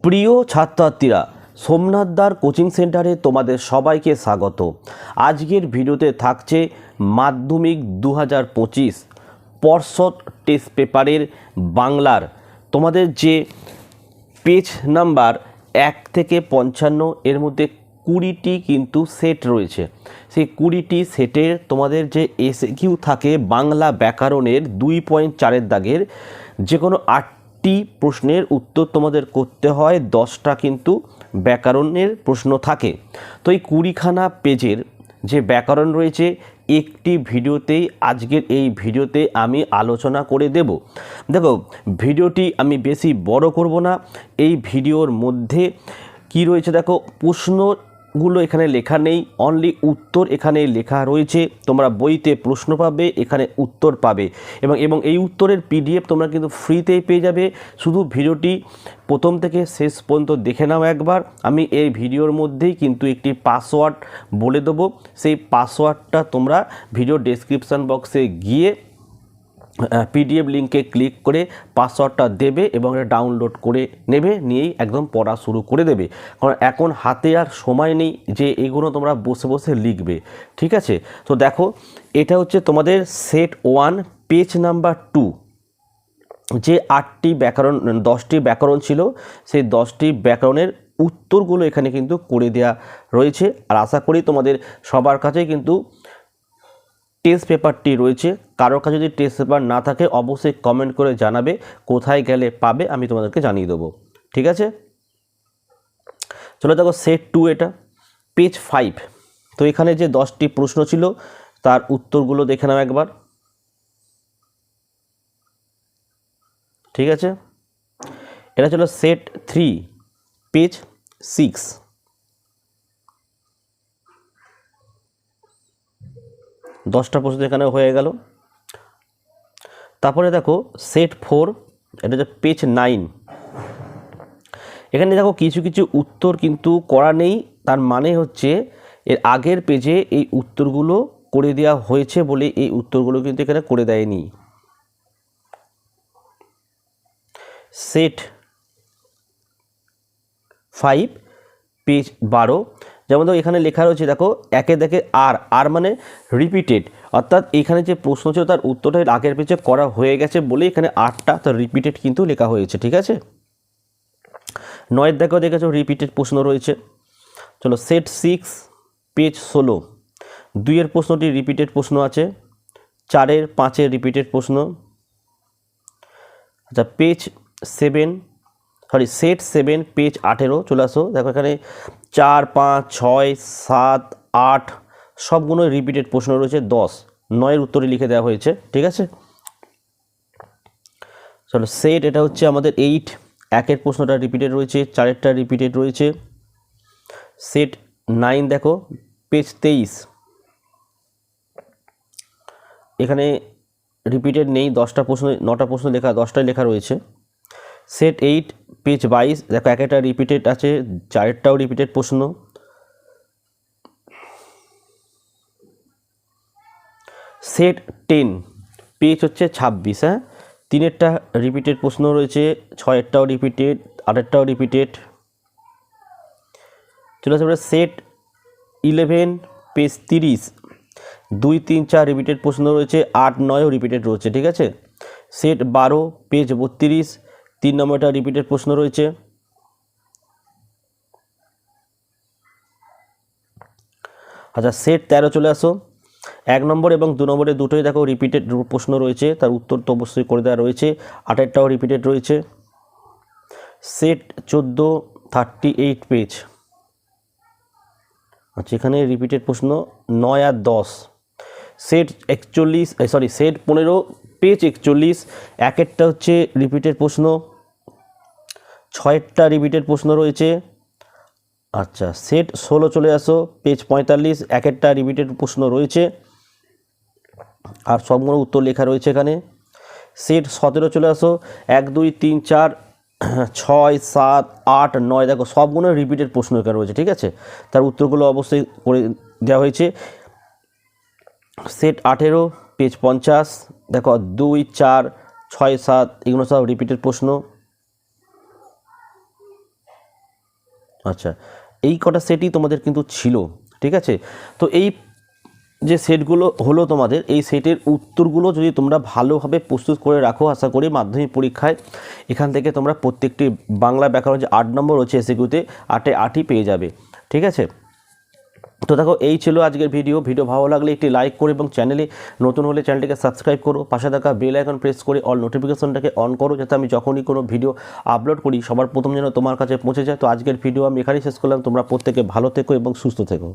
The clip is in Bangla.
প্রিয় ছাত্রছাত্রীরা, সোমনাথদার কোচিং সেন্টারে তোমাদের সবাইকে স্বাগত। আজকের ভিডিওতে থাকছে মাধ্যমিক 2025 পর্ষদ টেস্ট পেপারের বাংলার তোমাদের যে পেজ নাম্বার 1 থেকে 55 এর মধ্যে 20টি কিন্তু সেট রয়েছে। সেই 20টি সেটের তোমাদের যে এসকিউ থাকে বাংলা ব্যাকরণের 2.4 দাগের যে কোনো 8টি প্রশ্নের উত্তর তোমাদের করতে হয়। 10টা কিন্তু ব্যাকরণের প্রশ্ন থাকে। তো এই 20খানা পেজের যে ব্যাকরণ রয়েছে একটি ভিডিওতেই আজকের এই ভিডিওতে আমি আলোচনা করে দেব। দেখো, ভিডিওটি আমি বেশি বড় করব না। এই ভিডিওর মধ্যে কি রয়েছে দেখো, প্রশ্নগুলো এখানে লেখা নেই, অনলি উত্তর এখানে লেখা রয়েছে। তোমরা বইতে প্রশ্ন পাবে, এখানে উত্তর পাবে এবং এই উত্তরের পিডিএফ তোমরা কিন্তু ফ্রিতেই পেয়ে যাবে। শুধু ভিডিওটি প্রথম থেকে শেষ পর্যন্ত দেখে নাও একবার। আমি এই ভিডিওর মধ্যেই কিন্তু একটি পাসওয়ার্ড বলে দেবো। সেই পাসওয়ার্ডটা তোমরা ভিডিও ডেসক্রিপশান বক্সে গিয়ে পিডিএফ লিঙ্কে ক্লিক করে পাসওয়ার্ডটা দেবে এবং এটা ডাউনলোড করে নেবে, নিয়েই একদম পড়া শুরু করে দেবে। কারণ এখন হাতে আর সময় নেই যে এগুলো তোমরা বসে বসে লিখবে, ঠিক আছে? তো দেখো, এটা হচ্ছে তোমাদের সেট 1 পেজ নাম্বার 2। যে 8টি ব্যাকরণ 10টি ব্যাকরণ ছিল, সেই 10টি ব্যাকরণের উত্তরগুলো এখানে কিন্তু করে দেওয়া রয়েছে। আর আশা করি তোমাদের সবার কাছেই কিন্তু টেস্ট পেপারটি রয়েছে। কারোর কাছে যদি টেস্ট পেপার না থাকে অবশ্যই কমেন্ট করে জানাবে, কোথায় গেলে পাবে আমি তোমাদেরকে জানিয়ে দেবো, ঠিক আছে? চলো দেখো, সেট 2 এটা পেজ 5। তো এখানে যে 10টি প্রশ্ন ছিল তার উত্তরগুলো দেখে নাও একবার, ঠিক আছে? এটা ছিল সেট 3 পেজ 6। দশটা প্রশ্ন এখানে হয়ে গেল। তারপরে দেখো সেট 4, এটা হচ্ছে পেজ 9। এখানে দেখো কিছু কিছু উত্তর কিন্তু করা নেই, তার মানে হচ্ছে এর আগের পেজে এই উত্তরগুলো করে দেওয়া হয়েছে বলে এই উত্তরগুলো কিন্তু এখানে করে দেয়নি। সেট 5 পেজ 12, যেমন দেখো এখানে লেখা রয়েছে, দেখো একে দেখে আর মানে রিপিটেড, অর্থাৎ এখানে যে প্রশ্ন ছিল তার উত্তরটা আগের পেজে করা হয়ে গেছে বলে এখানে 8টা তার রিপিটেড কিন্তু লেখা হয়েছে, ঠিক আছে? 9 দেখো দেখেছো রিপিটেড প্রশ্ন রয়েছে। চলো সেট 6 পেজ 16, 2-এর প্রশ্নটি রিপিটেড প্রশ্ন আছে, 4-এর 5-এর রিপিটেড প্রশ্ন। আচ্ছা, পেজ 7 সেট 7 পেজ 18 চলে আসো। দেখো এখানে 4, 5, 6, 7, 8 সবগুলো রিপিটেড প্রশ্ন রয়েছে। 9-এর উত্তরে লিখে দেওয়া হয়েছে, ঠিক আছে? চলো সেট এটা হচ্ছে আমাদের 8, 1-এর প্রশ্নটা রিপিটেড রয়েছে, 4-এরটা রিপিটেড রয়েছে। সেট 9 দেখো পেজ 23, এখানে রিপিটেড নেই, 10টা প্রশ্ন 9টা প্রশ্ন লেখা 10টাই লেখা রয়েছে। সেট 8 পেজ 22, দেখো একটা রিপিটেড আছে, 4-এরটাও রিপিটেড প্রশ্ন। সেট 10 পেজ হচ্ছে 26, 3-এরটা রিপিটেড প্রশ্ন রয়েছে, 6-এরটাও রিপিটেড, 8-এরটাও রিপিটেড। চলে আসবে সেট 11 পেজ 30, 2, 3, 4 রিপিটেড প্রশ্ন রয়েছে, 8, 9ও রিপিটেড রয়েছে, ঠিক আছে? সেট 12 পেজ 32, 3 নম্বরটা রিপিটেড প্রশ্ন রয়েছে। আচ্ছা, সেট 13 চলে আসো, 1 নম্বর এবং 2 নম্বরে দুটোই দেখো রিপিটেড প্রশ্ন রয়েছে, তার উত্তর তো অবশ্যই করে দেওয়া রয়েছে। 8-এরটাও রিপিটেড রয়েছে। সেট 14 38 পেজ, আচ্ছা এখানে রিপিটেড প্রশ্ন 9 আর 10। সেট 41 সেট 15 পেজ 41, 1-এরটা হচ্ছে রিপিটেড প্রশ্ন, 6-এরটা রিপিটেড প্রশ্ন রয়েছে। আচ্ছা, সেট 16 চলে আসো, পেজ 45, 1-এরটা রিপিটেড প্রশ্ন রয়েছে আর সবগুলো উত্তর লেখা রয়েছে এখানে। সেট 17 চলে আসো, 1, 2, 3, 4, 6, 7, 8, 9 দেখো সবগুলো রিপিটেড প্রশ্ন এখানে রয়েছে, ঠিক আছে? তার উত্তরগুলো অবশ্যই করে দেওয়া হয়েছে। সেট 18 পেজ 50, দেখো 2, 4, 6, 7 এগুলো সব রিপিটেড প্রশ্ন। আচ্ছা, এই কটা সেটই তোমাদের কিন্তু ছিল, ঠিক আছে। তো এই যে সেটগুলো হলো তোমাদের, এই সেটের উত্তরগুলো যদি তোমরা ভালোভাবে প্রস্তুত করে রাখো, আশা করি মাধ্যমিক পরীক্ষায় এখান থেকে তোমরা প্রত্যেকটি বাংলা ব্যাকরণ যে 8 নম্বর রয়েছে এসিকিউতে 8-এ 8ই পেয়ে যাবে, ঠিক আছে। তো দেখো, এই ছিল আজকের ভিডিও ভালো লাগলে একটি লাইক করো এবং চ্যানেলে নতুন হলে চ্যানেলটিকে সাবস্ক্রাইব করো, পাশে থাকা বেল আইকন প্রেস করে অল নোটিফিকেশনটাকে অন করো, যাতে আমি যখনই কোনো ভিডিও আপলোড করি সবার প্রথম যেন তোমার কাছে পৌঁছে যায়। তো আজকের ভিডিও আমি এখানেই শেষ করলাম। তোমরা প্রত্যেকে ভালো থেকো এবং সুস্থ থেকো।